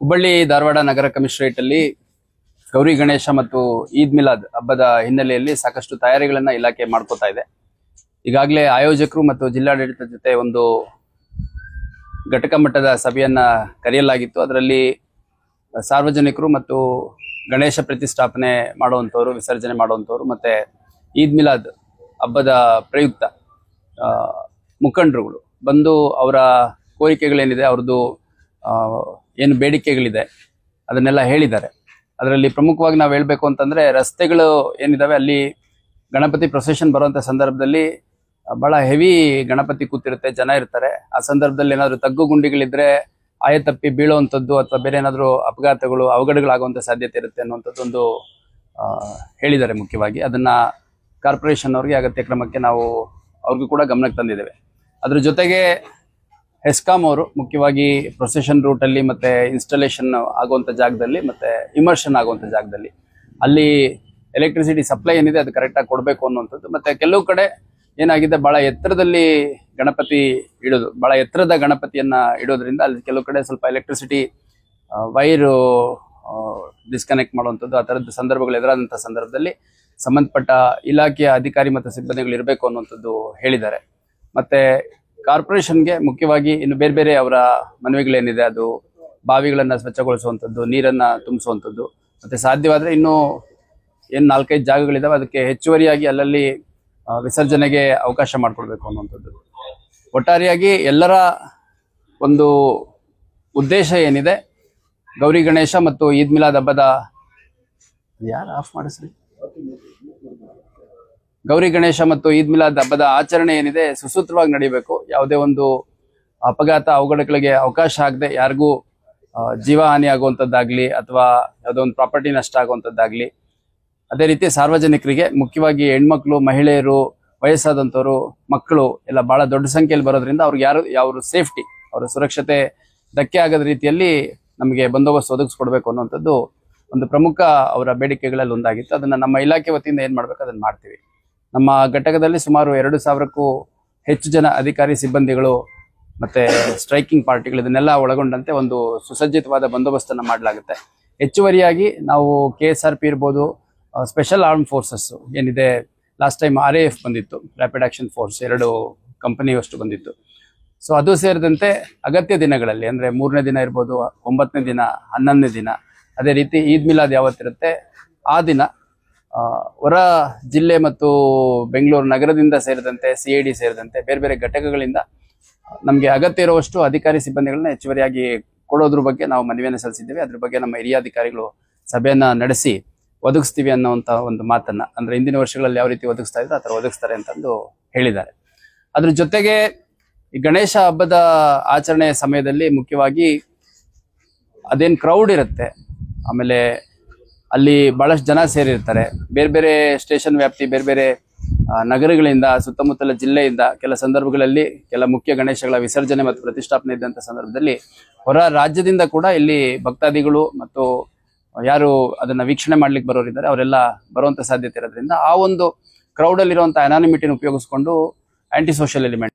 ಹುಬ್ಬಳ್ಳಿ ಧಾರವಾಡ ನಗರ commissionerate ಅಲ್ಲಿ ಗೌರಿ ಗಣೇಶ ಮತ್ತು ಈದ್ ಮಿಲಾದ್ ಹಬ್ಬದ ಹಿನ್ನೆಲೆಯಲ್ಲಿ ಸಾಕಷ್ಟು ತಯಾರಿಗಳನ್ನ ಇಲಾಖೆ ಮಾಡ್ಕೋತಾ ಇದೆ. ಈಗಾಗಲೇ ಆಯೋಜಕರು ಮತ್ತು ಜಿಲ್ಲಾಡಳಿತದ ಜೊತೆ ಒಂದು ಘಟಕ ಮಟ್ಟದ ಸಭೆಯನ್ನ ಕರೆಯಲಾಗಿತ್ತು. ಅದರಲ್ಲಿ ಸಾರ್ವಜನಿಕರು ಮತ್ತು ಗಣೇಶ ಪ್ರತಿಷ್ಠಾಪನೆ ಮಾಡುವಂಥವ್ರು, ವಿಸರ್ಜನೆ ಮಾಡುವಂಥವ್ರು ಮತ್ತೆ ಈದ್ ಮಿಲಾದ್ ಹಬ್ಬದ ಪ್ರಯುಕ್ತ ಮುಖಂಡರುಗಳು ಬಂದು ಅವರ ಕೋರಿಕೆಗಳೇನಿದೆ, ಅವ್ರದ್ದು ಏನು ಬೇಡಿಕೆಗಳಿದೆ ಅದನ್ನೆಲ್ಲ ಹೇಳಿದ್ದಾರೆ. ಅದರಲ್ಲಿ ಪ್ರಮುಖವಾಗಿ ನಾವು ಹೇಳಬೇಕು ಅಂತಂದ್ರೆ, ರಸ್ತೆಗಳು ಏನಿದಾವೆ ಅಲ್ಲಿ ಗಣಪತಿ ಪ್ರೊಸೆಷನ್ ಬರುವಂತ ಸಂದರ್ಭದಲ್ಲಿ ಬಹಳ ಹೆವಿ ಗಣಪತಿ ಕೂತಿರುತ್ತೆ, ಜನ ಇರ್ತಾರೆ. ಆ ಸಂದರ್ಭದಲ್ಲಿ ಏನಾದ್ರು ತಗ್ಗು ಗುಂಡಿಗಳಿದ್ರೆ ಆಯತಪ್ಪಿ ಬೀಳುವಂಥದ್ದು ಅಥವಾ ಬೇರೆ ಏನಾದ್ರು ಅಪಘಾತಗಳು, ಅವಘಡಗಳಾಗುವಂತ ಸಾಧ್ಯತೆ ಇರುತ್ತೆ ಅನ್ನುವಂಥದ್ದು ಒಂದು ಹೇಳಿದ್ದಾರೆ. ಮುಖ್ಯವಾಗಿ ಅದನ್ನ ಕಾರ್ಪೊರೇಷನ್ ಅವ್ರಿಗೆ ಅಗತ್ಯ ಕ್ರಮಕ್ಕೆ ನಾವು ಅವ್ರಿಗೂ ಕೂಡ ಗಮನಕ್ಕೆ ತಂದಿದ್ದೇವೆ. ಅದ್ರ ಜೊತೆಗೆ ಹೆಸ್ಕಾಂ ಅವರು ಮುಖ್ಯವಾಗಿ ಪ್ರೊಸೆಷನ್ ರೂಟ್ ಅಲ್ಲಿ ಮತ್ತೆ ಇನ್ಸ್ಟಾಲೇಷನ್ ಆಗುವಂತ ಜಾಗದಲ್ಲಿ ಮತ್ತೆ ಇಮರ್ಷನ್ ಆಗುವಂತ ಜಾಗದಲ್ಲಿ ಅಲ್ಲಿ ಎಲೆಕ್ಟ್ರಿಸಿಟಿ ಸಪ್ಲೈ ಏನಿದೆ ಅದು ಕರೆಕ್ಟ್ ಆಗಿ ಕೊಡಬೇಕು ಅನ್ನುವಂಥದ್ದು. ಮತ್ತೆ ಕೆಲವು ಕಡೆ ಏನಾಗಿದೆ, ಬಹಳ ಎತ್ತರದಲ್ಲಿ ಗಣಪತಿ ಇಡೋದು, ಬಹಳ ಎತ್ತರದ ಗಣಪತಿಯನ್ನ ಇಡೋದ್ರಿಂದ ಅಲ್ಲಿ ಕೆಲವು ಕಡೆ ಸ್ವಲ್ಪ ಎಲೆಕ್ಟ್ರಿಸಿಟಿ ವೈರು ಡಿಸ್ಕನೆಕ್ಟ್ ಮಾಡುವಂಥದ್ದು, ಆ ಥರದ ಸಂದರ್ಭಗಳು ಎದುರಾದಂತಹ ಸಂದರ್ಭದಲ್ಲಿ ಸಂಬಂಧಪಟ್ಟ ಇಲಾಖೆಯ ಅಧಿಕಾರಿ ಮತ್ತು ಸಿಬ್ಬಂದಿಗಳು ಇರಬೇಕು ಅನ್ನುವಂಥದ್ದು ಹೇಳಿದ್ದಾರೆ. ಮತ್ತೆ ಕಾರ್ಪೊರೇಷನ್ಗೆ ಮುಖ್ಯವಾಗಿ ಇನ್ನು ಬೇರೆ ಬೇರೆ ಅವರ ಮನವಿಗಳೇನಿದೆ, ಅದು ಬಾವಿಗಳನ್ನ ಸ್ವಚ್ಛಗೊಳಿಸುವಂಥದ್ದು, ನೀರನ್ನ ತುಂಬಿಸುವಂಥದ್ದು, ಮತ್ತೆ ಸಾಧ್ಯವಾದ್ರೆ ಇನ್ನೂ ಏನು 4-5 ಜಾಗಗಳಿದಾವೆ ಅದಕ್ಕೆ ಹೆಚ್ಚುವರಿಯಾಗಿ ಅಲ್ಲಲ್ಲಿ ವಿಸರ್ಜನೆಗೆ ಅವಕಾಶ ಮಾಡಿಕೊಡ್ಬೇಕು ಅನ್ನುವಂಥದ್ದು. ಒಟ್ಟಾರೆಯಾಗಿ ಎಲ್ಲರ ಒಂದು ಉದ್ದೇಶ ಏನಿದೆ, ಗೌರಿ ಗಣೇಶ ಮತ್ತು ಈದ್ ಮಿಲಾದ್ ಹಬ್ಬದ ಗೌರಿ ಗಣೇಶ ಮತ್ತು ಈದ್ ಮಿಲಾದ್ ಹಬ್ಬದ ಆಚರಣೆ ಏನಿದೆ ಸುಸೂತ್ರವಾಗಿ ನಡೀಬೇಕು. ಯಾವುದೇ ಒಂದು ಅಪಘಾತ ಅವಘಡಗಳಿಗೆ ಅವಕಾಶ ಆಗದೆ ಯಾರಿಗೂ ಜೀವಹಾನಿ ಆಗುವಂಥದ್ದಾಗ್ಲಿ ಅಥವಾ ಯಾವುದೋ ಒಂದು ಪ್ರಾಪರ್ಟಿ ನಷ್ಟ ಆಗುವಂಥದ್ದಾಗ್ಲಿ, ಅದೇ ರೀತಿ ಸಾರ್ವಜನಿಕರಿಗೆ ಮುಖ್ಯವಾಗಿ ಹೆಣ್ಮಕ್ಳು, ಮಹಿಳೆಯರು, ವಯಸ್ಸಾದಂಥವ್ರು, ಮಕ್ಕಳು ಎಲ್ಲ ಬಹಳ ದೊಡ್ಡ ಸಂಖ್ಯೆಯಲ್ಲಿ ಬರೋದ್ರಿಂದ ಅವ್ರಿಗೆ ಯಾವ ಸೇಫ್ಟಿ, ಅವರ ಸುರಕ್ಷತೆ ಧಕ್ಕೆ ಆಗದ ರೀತಿಯಲ್ಲಿ ನಮಗೆ ಬಂದೋಬಸ್ತ್ ಒದಗಿಸ್ಕೊಡ್ಬೇಕು ಅನ್ನುವಂಥದ್ದು ಒಂದು ಪ್ರಮುಖ ಅವರ ಬೇಡಿಕೆಗಳಲ್ಲಿ ಒಂದಾಗಿತ್ತು. ಅದನ್ನ ನಮ್ಮ ಇಲಾಖೆ ವತಿಯಿಂದ ಏನ್ ಮಾಡ್ಬೇಕು ಅದನ್ನ ಮಾಡ್ತೀವಿ. ನಮ್ಮ ಘಟಕದಲ್ಲಿ ಸುಮಾರು 2,000ಕ್ಕೂ ಹೆಚ್ಚು ಜನ ಅಧಿಕಾರಿ, ಸಿಬ್ಬಂದಿಗಳು ಮತ್ತೆ ಸ್ಟ್ರೈಕಿಂಗ್ ಪಾರ್ಟಿಗಳು ಇದನ್ನೆಲ್ಲ ಒಳಗೊಂಡಂತೆ ಒಂದು ಸುಸಜ್ಜಿತವಾದ ಬಂದೋಬಸ್ತನ್ನ ಮಾಡಲಾಗುತ್ತೆ. ಹೆಚ್ಚುವರಿಯಾಗಿ ನಾವು KSRP ಇರ್ಬೋದು, ಸ್ಪೆಷಲ್ ಆರ್ಮ್ ಫೋರ್ಸಸ್ ಏನಿದೆ, ಲಾಸ್ಟ್ ಟೈಮ್ RAF ಬಂದಿತ್ತು, ರ್ಯಾಪಿಡ್ ಆಕ್ಷನ್ ಫೋರ್ಸ್ 2 ಕಂಪನಿಯಷ್ಟು ಬಂದಿತ್ತು. ಸೊ ಅದು ಸೇರಿದಂತೆ ಅಗತ್ಯ ದಿನಗಳಲ್ಲಿ ಅಂದ್ರೆ 3ನೇ ದಿನ ಇರ್ಬೋದು, 9ನೇ ದಿನ, 11ನೇ ದಿನ, ಅದೇ ರೀತಿ ಈದ್ ಮಿಲಾದ್ ಯಾವತ್ತಿರುತ್ತೆ ಆ ದಿನ ಹೊರ ಜಿಲ್ಲೆ ಮತ್ತು ಬೆಂಗಳೂರು ನಗರದಿಂದ ಸೇರಿದಂತೆ CID ಸೇರಿದಂತೆ ಬೇರೆ ಬೇರೆ ಘಟಕಗಳಿಂದ ನಮಗೆ ಅಗತ್ಯ ಇರುವಷ್ಟು ಅಧಿಕಾರಿ ಸಿಬ್ಬಂದಿಗಳನ್ನ ಹೆಚ್ಚುವರಿಯಾಗಿ ಕೊಡೋದ್ರ ಬಗ್ಗೆ ನಾವು ಮನವಿಯನ್ನು ಸಲ್ಲಿಸಿದ್ದೇವೆ. ಅದ್ರ ಬಗ್ಗೆ ನಮ್ಮ ಹಿರಿಯ ಅಧಿಕಾರಿಗಳು ಸಭೆಯನ್ನ ನಡೆಸಿ ಒದಗಿಸ್ತೀವಿ ಅನ್ನೋಂಥ ಒಂದು ಮಾತನ್ನ, ಅಂದ್ರೆ ಹಿಂದಿನ ವರ್ಷಗಳಲ್ಲಿ ಯಾವ ರೀತಿ ಒದಗಿಸ್ತಾ ಇದ್ರು ಆ ಥರ ಒದಗಿಸ್ತಾರೆ ಅಂತಂದು ಹೇಳಿದ್ದಾರೆ. ಅದ್ರ ಜೊತೆಗೆ ಈ ಗಣೇಶ ಹಬ್ಬದ ಆಚರಣೆಯ ಸಮಯದಲ್ಲಿ ಮುಖ್ಯವಾಗಿ ಅದೇನ್ ಕ್ರೌಡ್ ಇರುತ್ತೆ, ಆಮೇಲೆ ಅಲ್ಲಿ ಬಹಳಷ್ಟು ಜನ ಸೇರಿರ್ತಾರೆ, ಬೇರೆ ಬೇರೆ ಸ್ಟೇಷನ್ ವ್ಯಾಪ್ತಿ, ಬೇರೆ ಬೇರೆ ನಗರಗಳಿಂದ, ಸುತ್ತಮುತ್ತಲ ಜಿಲ್ಲೆಯಿಂದ ಕೆಲ ಸಂದರ್ಭಗಳಲ್ಲಿ ಕೆಲ ಮುಖ್ಯ ಗಣೇಶಗಳ ವಿಸರ್ಜನೆ ಮತ್ತು ಪ್ರತಿಷ್ಠಾಪನೆ ಇದ್ದಂಥ ಸಂದರ್ಭದಲ್ಲಿ ಹೊರ ರಾಜ್ಯದಿಂದ ಕೂಡ ಇಲ್ಲಿ ಭಕ್ತಾದಿಗಳು ಮತ್ತು ಯಾರು ಅದನ್ನ ವೀಕ್ಷಣೆ ಮಾಡ್ಲಿಕ್ಕೆ ಬರೋರಿದ್ದಾರೆ ಅವರೆಲ್ಲ ಬರುವಂತ ಸಾಧ್ಯತೆ ಇರೋದ್ರಿಂದ ಆ ಒಂದು ಕ್ರೌಡ್ ಅಲ್ಲಿ ಇರುವಂತಹ ಅನಾನಿಮಿಟಿನ ಉಪಯೋಗಿಸ್ಕೊಂಡು ಆಂಟಿ ಸೋಷಿಯಲ್ ಎಲಿಮೆಂಟ್